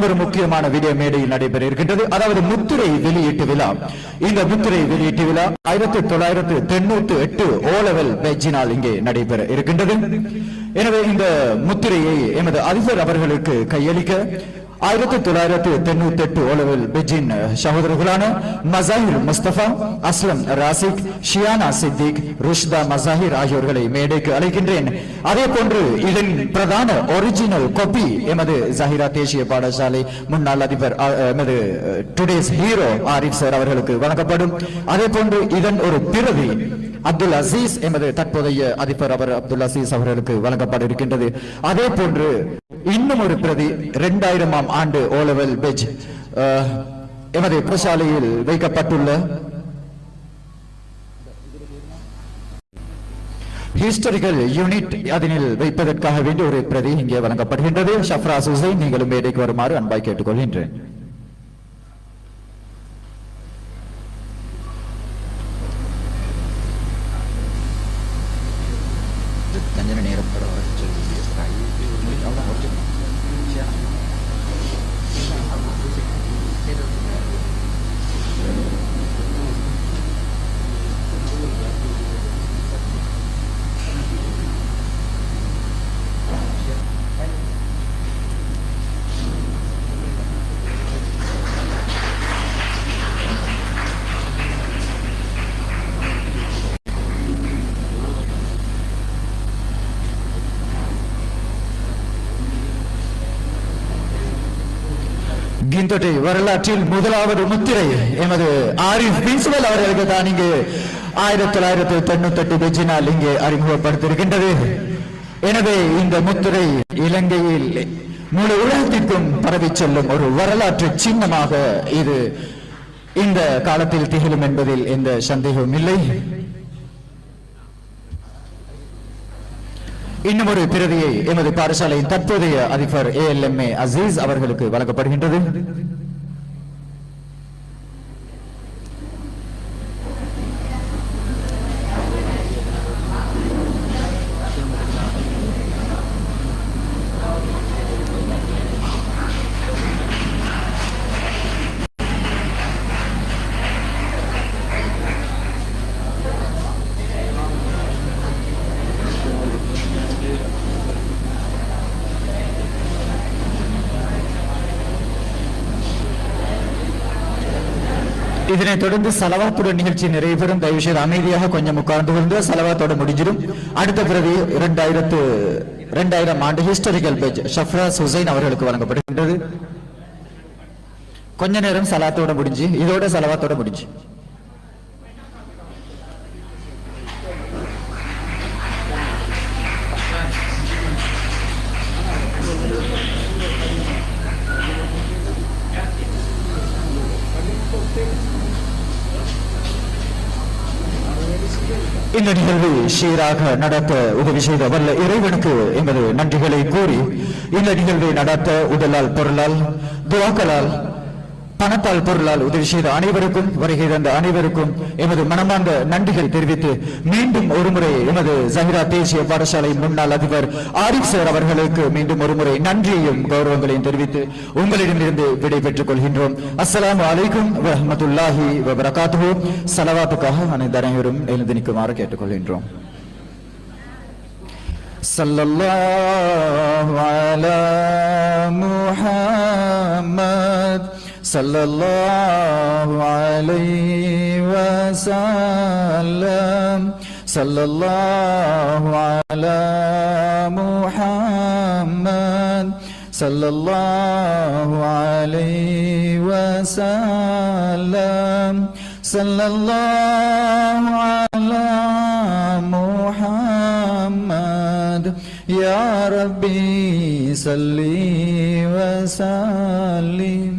இன்னும் ஒரு முக்கியமான விடய மேடையில் நடைபெற இருக்கின்றது. அதாவது முத்திரை வெளியீட்டு விழா. இந்த முத்திரை வெளியீட்டு விழா 1998 ஓ லெவல் பேட்சினால் இங்கே நடைபெற இருக்கின்றது. எனவே இந்த முத்திரையை எமது அதிபர் அவர்களுக்கு கையளிக்க 1998 ஓ லெவல் பெஜின் சகோதரர்களான மசாஹிர் முஸ்தபா, அஸ்லம் ராசிக், ஷியானா சித்திக், ருஷ்தா மசாஹிர் ஆகியோர்களை மேடைக்கு அழைக்கின்றேன். அதே போன்று இதன் பிரதான ஒரிஜினல் காப்பி எமது ஜஹிரா தேசிய பாடசாலை முன்னாள் அதிபர் எமது டுடேஸ் ஹீரோ ஆரிஃப் சார் அவர்களுக்கு வழங்கப்படும். அதே போன்று இதன் ஒரு பிரதி அப்துல் அசீஸ் எமது தற்போதைய அதிபர் அவர் அப்துல் அசீஸ் அவர்களுக்கு வழங்கப்பட இருக்கின்றது. அதே போன்று இன்னும் ஒரு பிரதி 2000ஆம் ஆண்டு ஓ லெவல் பெஜ் எமது பாடசாலையில் வைக்கப்பட்டுள்ள ஹிஸ்டாரிக்கல் யூனிட் அதனில் வைப்பதற்காக வேண்டிய ஒரு பிரதி இங்கே வழங்கப்படுகின்றது. ஷஃப்ராஸ் ஹுசைன், நீங்களும் மேடைக்கு வருமாறு அன்பாய் கேட்டுக்கொள்கின்றேன். கிந்தோட்டை வரலாற்றில் முதலாவது முத்திரை எமது ஆரிஃப் பிரின்சிபல் அவர்களுக்கு தான் இங்கு 1998 பெஜினால் இங்கே அறிமுகப்படுத்தியிருக்கின்றது. எனவே இந்த முத்திரை இலங்கையில் முழு உலகத்திற்கும் பரவி செல்லும் ஒரு வரலாற்று சின்னமாக இது இந்த காலத்தில் திகழும் என்பதில் எந்த சந்தேகமும் இல்லை. இன்னும் ஒரு பிரதியை எமது பாடசாலையின் தற்போதைய அதிபர் ALMA அசீஸ் அவர்களுக்கு வழங்கப்படுகின்றது. இதனைத் தொடர்ந்து சலவாத்துடன் நிகழ்ச்சி நிறைவு பெறும். தயவு செய்து அமைதியாக கொஞ்சம் உட்கார்ந்து கொண்டு சலவாத்தோட முடிஞ்சிடும். அடுத்த பிரதி 2000 ஆண்டு ஹிஸ்டாரிக்கல் பேஜ் ஷஃப்ராஸ் ஹுசைன் அவர்களுக்கு வழங்கப்படுகின்றது. கொஞ்ச நேரம் சலாத்தோட முடிஞ்சு, இதோட சலவாத்தோட முடிஞ்சு. இந்த நிகழ்வு சீராக நடத்த உதவி செய்த வல்ல இறைவனுக்கு எமது நன்றிகளை கூறி இந்த நிகழ்வை நடத்த உடலால் பொருளால் துவாக்களால் பணத்தால் பொருளால் உதவி செய்த அனைவருக்கும் வருகை தந்த அனைவருக்கும் எமது மனமார்ந்த நன்றிகளை தெரிவித்து மீண்டும் ஒருமுறை எமது ஜஹிரா தேசிய பாடசாலை முன்னாள் அதிபர் ஆரிஃப் சார் அவர்களுக்கு மீண்டும் ஒருமுறை நன்றியையும் கௌரவங்களையும் தெரிவித்து உங்களிடமிருந்து விடை பெற்றுக் கொள்கின்றோம். அஸ்ஸலாமு அலைக்கும் வரஹ்மத்துல்லாஹி வபரகாத்துஹு. ஸலவாத்துக்காக அனைவரும் எழுந்து நிற்குமாறு கேட்டுக்கொள்கின்றோம். ஸல்லல்லாஹு அலா முஹம்மத் ஸல்லல்லாஹு அலைஹி வஸல்லம். ஸல்லல்லாஹு அலா முஹம்மத் ஸல்லல்லாஹு அலைஹி வஸல்லம். ஸல்லல்லாஹு அலா முஹம்மத் யா ரப்பி ஸல்லி வஸல்லிம்.